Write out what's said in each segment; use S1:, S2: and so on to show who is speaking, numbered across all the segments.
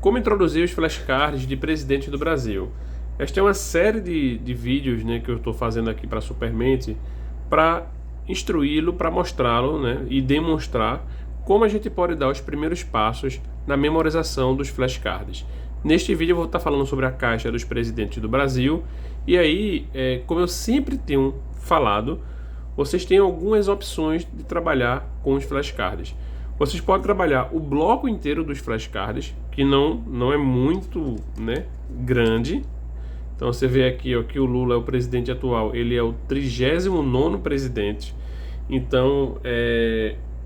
S1: Como introduzir os flashcards de presidente do Brasil? Esta é uma série de vídeos, né, que eu estou fazendo aqui para a Supermente para instruí-lo, para mostrá-lo, né, e demonstrar como a gente pode dar os primeiros passos na memorização dos flashcards. Neste vídeo eu vou estar falando sobre a caixa dos presidentes do Brasil e aí, como eu sempre tenho falado, vocês têm algumas opções de trabalhar com os flashcards. Vocês podem trabalhar o bloco inteiro dos flashcards, que não é muito, né, grande. Então você vê aqui, ó, que o Lula é o presidente atual, ele é o 39º presidente. Então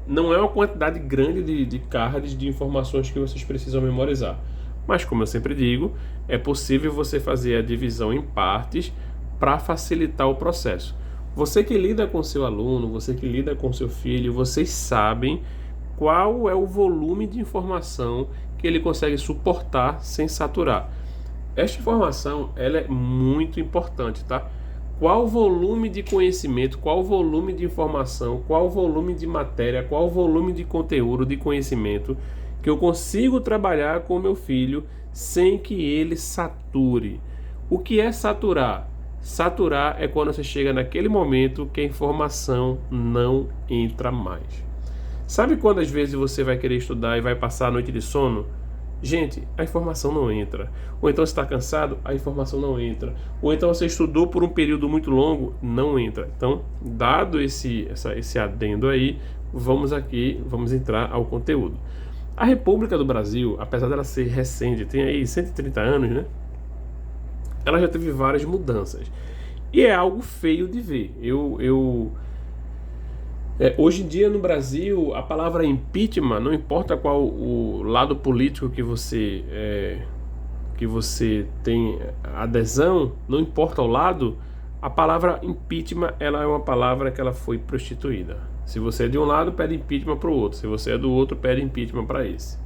S1: não é uma quantidade grande de cards, de informações que vocês precisam memorizar. Mas como eu sempre digo, é possível você fazer a divisão em partes para facilitar o processo. Você que lida com seu aluno, você que lida com seu filho, vocês sabem qual é o volume de informação que ele consegue suportar sem saturar. Esta informação ela é muito importante, tá? Qual o volume de conhecimento, qual o volume de informação, qual o volume de matéria, qual o volume de conteúdo, de conhecimento que eu consigo trabalhar com meu filho sem que ele sature. O que é saturar? Saturar é quando você chega naquele momento que a informação não entra mais. Sabe quando às vezes você vai querer estudar e vai passar a noite de sono? Gente, a informação não entra. Ou então você está cansado, a informação não entra. Ou então você estudou por um período muito longo, não entra. Então, dado esse adendo aí, vamos entrar ao conteúdo. A República do Brasil, apesar dela ser recente, tem aí 130 anos, né? Ela já teve várias mudanças. E é algo feio de ver. Hoje em dia no Brasil, a palavra impeachment, não importa qual o lado político que você tem adesão, não importa o lado, a palavra impeachment ela é uma palavra que ela foi prostituída. Se você é de um lado, pede impeachment para o outro. Se você é do outro, pede impeachment para esse.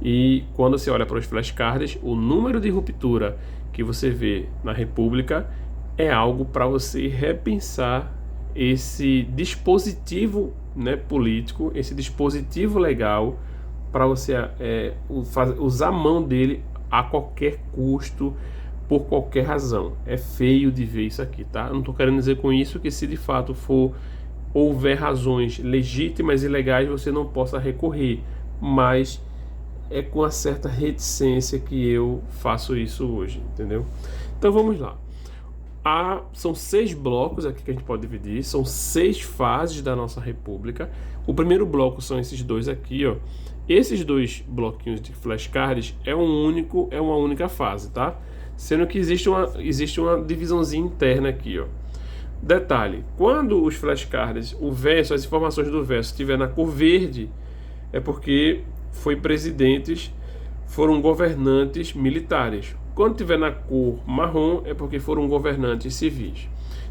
S1: E quando você olha para os flashcards, o número de ruptura que você vê na República é algo para você repensar esse dispositivo, né, político, esse dispositivo legal, para você usar a mão dele a qualquer custo, por qualquer razão. É feio de ver isso aqui, tá? Eu não estou querendo dizer com isso que se de fato houver razões legítimas e legais, você não possa recorrer, mas é com uma certa reticência que eu faço isso hoje, entendeu? Então vamos lá. São 6 blocos aqui que a gente pode dividir, são 6 fases da nossa república. O primeiro bloco são esses dois aqui, ó. Esses 2 bloquinhos de flashcards é uma única fase, tá? Sendo que existe uma divisãozinha interna aqui, ó. Detalhe, quando os flashcards, o verso, as informações do verso estiver na cor verde, é porque foram governantes militares. Quando tiver na cor marrom, é porque foram governantes civis.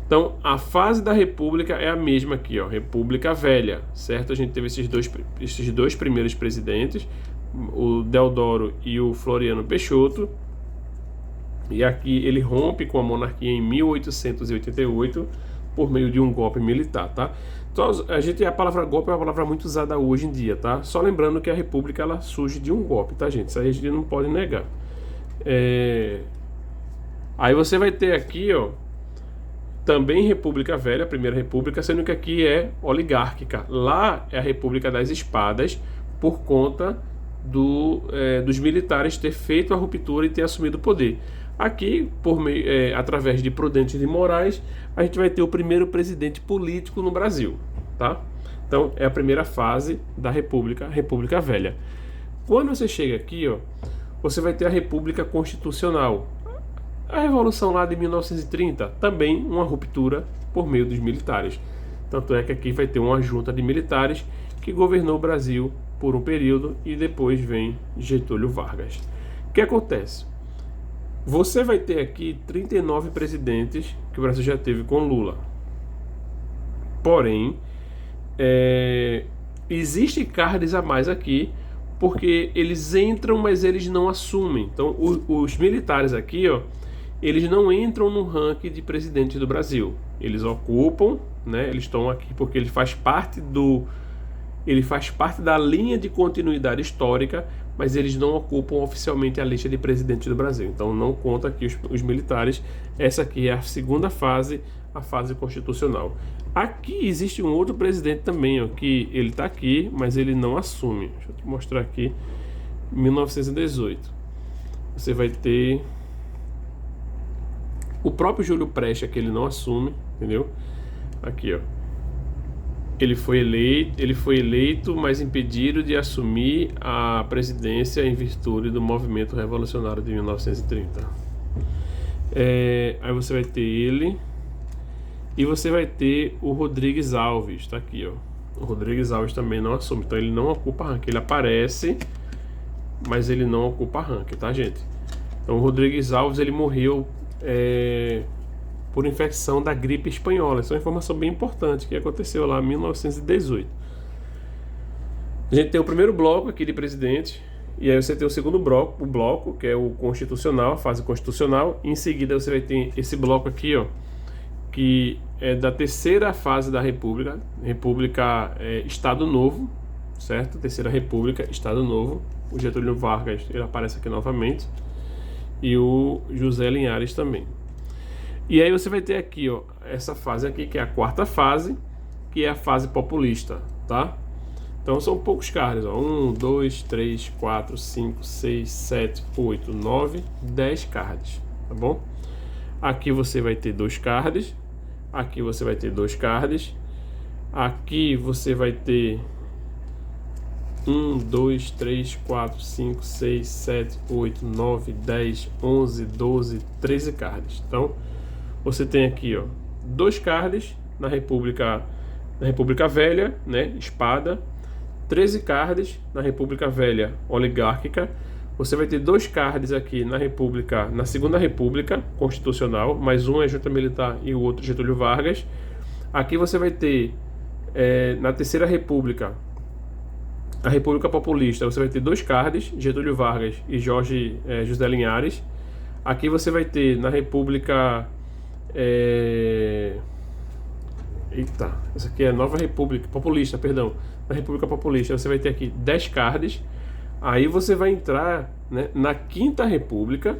S1: Então, a fase da República é a mesma aqui, ó, República Velha, certo? A gente teve esses dois primeiros presidentes, o Deodoro e o Floriano Peixoto, e aqui ele rompe com a monarquia em 1888 por meio de um golpe militar, tá? Então, a palavra golpe é uma palavra muito usada hoje em dia, tá? Só lembrando que a República ela surge de um golpe, tá, gente? Isso aí a gente não pode negar. Aí você vai ter aqui, ó, também República Velha, a primeira República, sendo que aqui é oligárquica. Lá é a República das Espadas, por conta dos militares ter feito a ruptura e ter assumido o poder. Aqui, através de Prudente de Moraes, a gente vai ter o primeiro presidente político no Brasil, tá? Então, é a primeira fase da República Velha. Quando você chega aqui, ó, você vai ter a República Constitucional. A Revolução lá de 1930, também uma ruptura por meio dos militares. Tanto é que aqui vai ter uma junta de militares que governou o Brasil por um período e depois vem Getúlio Vargas. O que acontece? Você vai ter aqui 39 presidentes que o Brasil já teve com Lula. Porém, existe cards a mais aqui, porque eles entram, mas eles não assumem. Então, os militares aqui, ó, eles não entram no ranking de presidente do Brasil. Eles ocupam, né? Eles estão aqui porque ele faz parte ele faz parte da linha de continuidade histórica, mas eles não ocupam oficialmente a lista de presidente do Brasil. Então não conta aqui os militares. Essa aqui é a segunda fase, a fase constitucional. Aqui existe um outro presidente também, ó, que ele está aqui, mas ele não assume. Deixa eu te mostrar aqui, 1918. Você vai ter o próprio Júlio Prestes, que ele não assume, entendeu? Aqui, ó. Ele foi eleito, mas impedido de assumir a presidência em virtude do movimento revolucionário de 1930. Aí você vai ter ele. E você vai ter o Rodrigues Alves, tá aqui, ó. O Rodrigues Alves também não assume, então ele não ocupa ranking. Ele aparece, mas ele não ocupa ranking, tá, gente? Então o Rodrigues Alves, ele morreu por infecção da gripe espanhola. Essa é uma informação bem importante que aconteceu lá em 1918. A gente tem o primeiro bloco aqui de presidente, e aí você tem o segundo bloco, que é o constitucional, a fase constitucional. E em seguida você vai ter esse bloco aqui, ó, que é da terceira fase da República, Estado Novo, certo? Terceira República, Estado Novo. O Getúlio Vargas, ele aparece aqui novamente, e o José Linhares também. E aí você vai ter aqui, ó, essa fase aqui, que é a quarta fase, que é a fase populista, tá? Então são poucos cards, ó. 1, 2, 3, 4, 5, 6, 7, 8, 9, 10 cards, tá bom? Aqui você vai ter 2 cards. Aqui você vai ter 2 cards. Aqui você vai ter 1, 2, 3, 4, 5, 6, 7, 8, 9, 10, 11, 12, 13 cards. Então você tem aqui, ó, 2 cards na República Velha, né, espada. 13 cards na República Velha, oligárquica. Você vai ter 2 cards aqui na Segunda República Constitucional, mais um é junta militar e o outro Getúlio Vargas. Aqui você vai ter na Terceira República, a República Populista, você vai ter 2 cards, Getúlio Vargas e José Linhares. Aqui você vai ter na República essa aqui é a Nova República Populista, perdão. Na República Populista você vai ter aqui 10 cards. Aí você vai entrar, né, na Quinta República,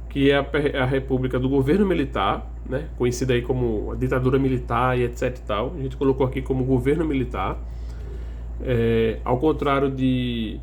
S1: que é a República do Governo Militar, né, conhecida aí como a ditadura militar e etc e tal. A gente colocou aqui como governo militar. Ao contrário de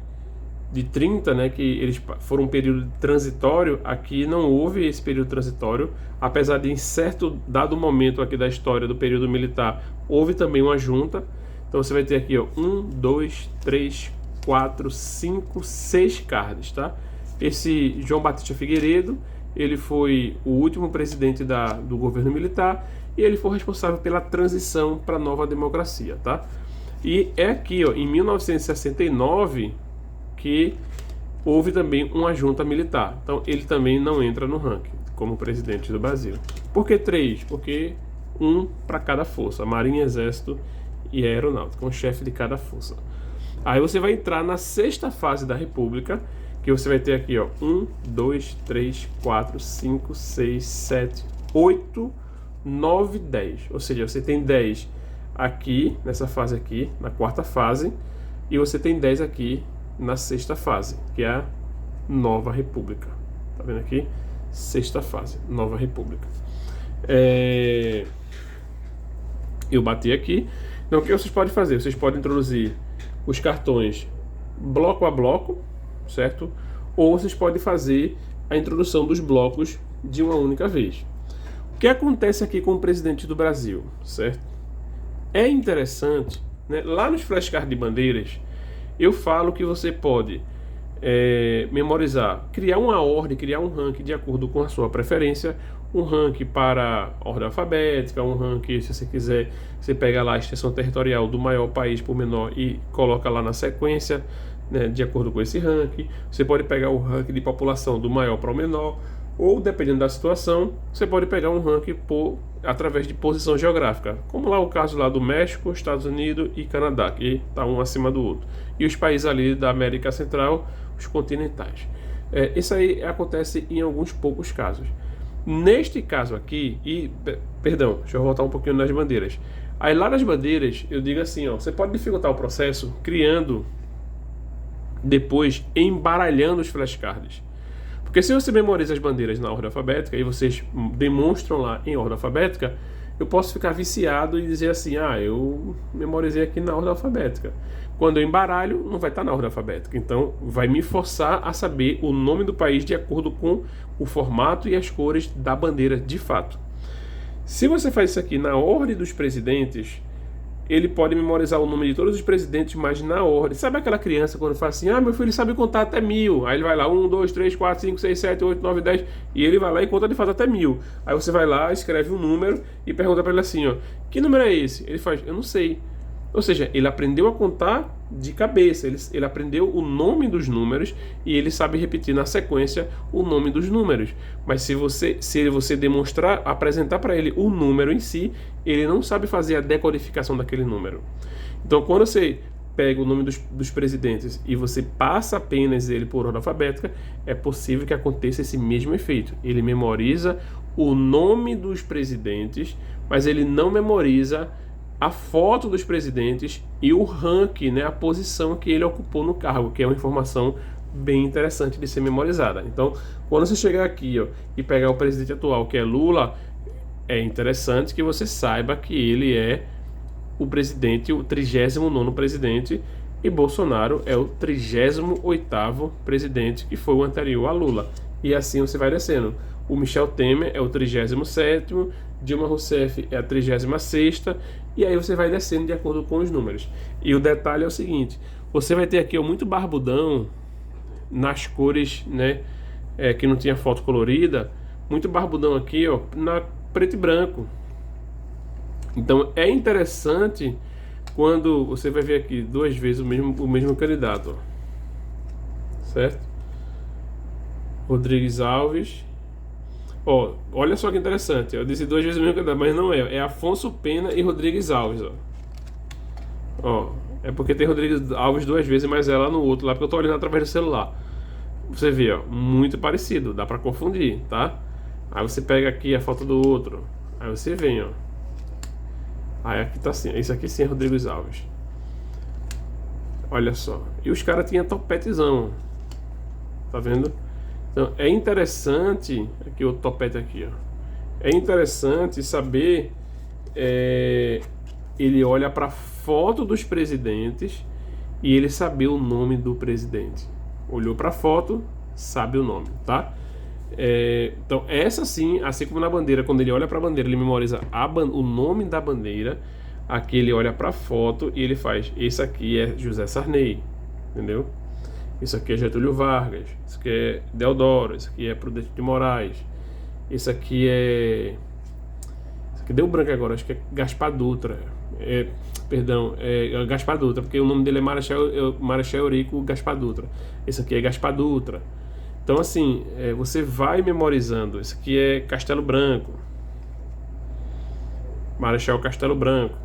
S1: 30, né, que eles foram um período transitório, aqui não houve esse período transitório, apesar de em certo dado momento aqui da história do período militar houve também uma junta. Então você vai ter aqui, ó, 1, 2, 3, 4, 5, 6 cards, tá? Esse João Batista Figueiredo, ele foi o último presidente do governo militar e ele foi responsável pela transição para a nova democracia, tá? E é aqui, ó, em 1969 que houve também uma junta militar. Então ele também não entra no ranking como presidente do Brasil. Por que 3? Porque um para cada força, Marinha, Exército e Aeronáutica, um chefe de cada força. Aí você vai entrar na sexta fase da República, que você vai ter aqui, ó, 1, 2, 3, 4, 5, 6, 7, 8, 9, 10. Ou seja, você tem 10 aqui, nessa fase aqui, na quarta fase, e você tem 10 aqui na sexta fase, que é a Nova República. Tá vendo aqui? Sexta fase, Nova República. Eu bati aqui. Então o que vocês podem fazer? Vocês podem introduzir os cartões bloco a bloco, certo? Ou vocês podem fazer a introdução dos blocos de uma única vez. O que acontece aqui com o presidente do Brasil, certo? É interessante, né? Lá nos flashcards de bandeiras, eu falo que você pode memorizar, criar uma ordem, criar um ranking de acordo com a sua preferência, um ranking para ordem alfabética, um ranking, se você quiser, você pega lá a extensão territorial do maior país por menor e coloca lá na sequência, né, de acordo com esse ranking. Você pode pegar o ranking de população do maior para o menor, ou dependendo da situação, você pode pegar um ranking através de posição geográfica, como lá o caso lá do México, Estados Unidos e Canadá, que está um acima do outro, e os países ali da América Central, os continentais. Isso aí acontece em alguns poucos casos. Neste caso aqui, perdão, deixa eu voltar um pouquinho nas bandeiras. Aí lá nas bandeiras, eu digo assim, ó, você pode dificultar o processo criando, depois, embaralhando os flashcards. Porque se você memoriza as bandeiras na ordem alfabética e vocês demonstram lá em ordem alfabética, eu posso ficar viciado e dizer assim, eu memorizei aqui na ordem alfabética. Quando eu embaralho, não vai estar na ordem alfabética. Então, vai me forçar a saber o nome do país de acordo com o formato e as cores da bandeira de fato. Se você faz isso aqui na ordem dos presidentes, ele pode memorizar o nome de todos os presidentes, mas na ordem. Sabe aquela criança quando fala assim, meu filho sabe contar até 1000. Aí ele vai lá, 1, 2, 3, 4, 5, 6, 7, 8, 9, 10. E ele vai lá e conta de fato até 1000. Aí você vai lá, escreve um número e pergunta para ele assim, que número é esse? Ele faz, eu não sei. Ou seja, ele aprendeu a contar de cabeça, ele aprendeu o nome dos números e ele sabe repetir na sequência o nome dos números. Mas se você demonstrar, apresentar para ele o número em si, ele não sabe fazer a decodificação daquele número. Então, quando você pega o nome dos presidentes e você passa apenas ele por ordem alfabética, é possível que aconteça esse mesmo efeito. Ele memoriza o nome dos presidentes, mas ele não memoriza a foto dos presidentes e o ranking, né, a posição que ele ocupou no cargo, que é uma informação bem interessante de ser memorizada. Então, quando você chegar aqui e pegar o presidente atual, que é Lula, é interessante que você saiba que ele é o presidente, o 39º presidente, e Bolsonaro é o 38º presidente, que foi o anterior a Lula. E assim você vai descendo. O Michel Temer é o 37º, Dilma Rousseff é a 36ª, e aí você vai descendo de acordo com os números. E o detalhe é o seguinte, você vai ter aqui muito barbudão nas cores, né, que não tinha foto colorida, muito barbudão aqui, na preto e branco. Então é interessante quando você vai ver aqui duas vezes o mesmo candidato, certo? Rodrigues Alves. Olha só que interessante, eu disse duas vezes o mesmo candidato, mas não é Afonso Pena e Rodrigues Alves, é porque tem Rodrigues Alves duas vezes, mas é lá no outro, lá porque eu tô olhando através do celular. Você vê, muito parecido, dá pra confundir, tá? Aí você pega aqui a foto do outro, aí você vem, aí aqui tá assim, esse aqui sim é Rodrigues Alves. Olha só, e os caras tinham topetezão, tá vendo? Então é interessante, aqui o topete aqui, é interessante saber, ele olha para a foto dos presidentes e ele saber o nome do presidente. Olhou para a foto, sabe o nome, tá? Então essa sim, assim como na bandeira, quando ele olha para a bandeira, ele memoriza o nome da bandeira. Aqui ele olha para a foto e ele faz, esse aqui é José Sarney, entendeu? Isso aqui é Getúlio Vargas, isso aqui é Deodoro, isso aqui é Prudente de Moraes, isso aqui deu branco agora, acho que é Gaspar Dutra, Gaspar Dutra, porque o nome dele é Marechal Eurico Gaspar Dutra. Esse aqui é Gaspar Dutra. Então assim, você vai memorizando. Esse aqui é Castelo Branco, Marechal Castelo Branco.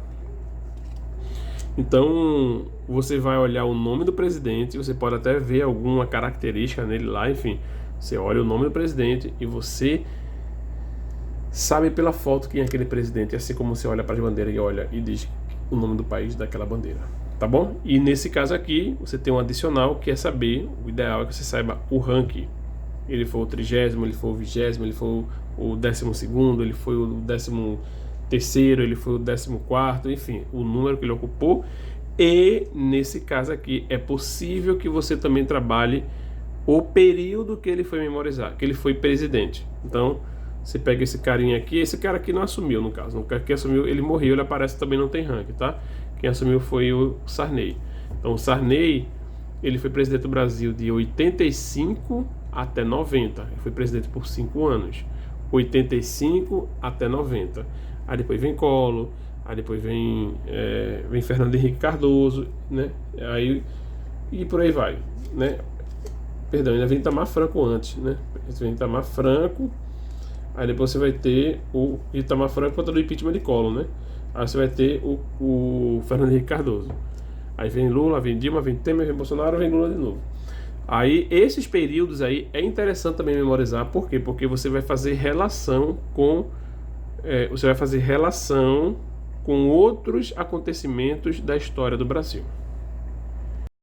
S1: Então você vai olhar o nome do presidente, você pode até ver alguma característica nele lá, enfim, você olha o nome do presidente e você sabe pela foto quem é aquele presidente, assim como você olha para as bandeiras e olha e diz o nome do país daquela bandeira, tá bom? E nesse caso aqui, você tem um adicional que é saber, o ideal é que você saiba o ranking. Ele foi o 30º, ele foi o 20º, ele foi o 12º, ele foi o 13º, ele foi o 14º, enfim, o número que ele ocupou. E nesse caso aqui, é possível que você também trabalhe o período que ele foi memorizar, que ele foi presidente. Então, você pega esse carinha aqui, esse cara aqui não assumiu, no caso. O cara que assumiu, ele morreu, ele aparece também, não tem ranking, tá? Quem assumiu foi o Sarney. Então, o Sarney, ele foi presidente do Brasil de 85 até 90. Ele foi presidente por 5 anos. 85 até 90. Aí depois vem Collor, aí depois vem Fernando Henrique Cardoso, né? Aí, e por aí vai, né? Perdão, ainda vem Itamar Franco antes, né? Vem Itamar Franco, aí depois você vai ter o Itamar Franco contra o impeachment de Collor, né? Aí você vai ter o Fernando Henrique Cardoso. Aí vem Lula, vem Dilma, vem Temer, vem Bolsonaro, vem Lula de novo. Aí esses períodos aí é interessante também memorizar. Por quê? Porque você vai fazer relação com... você vai fazer relação com outros acontecimentos da história do Brasil.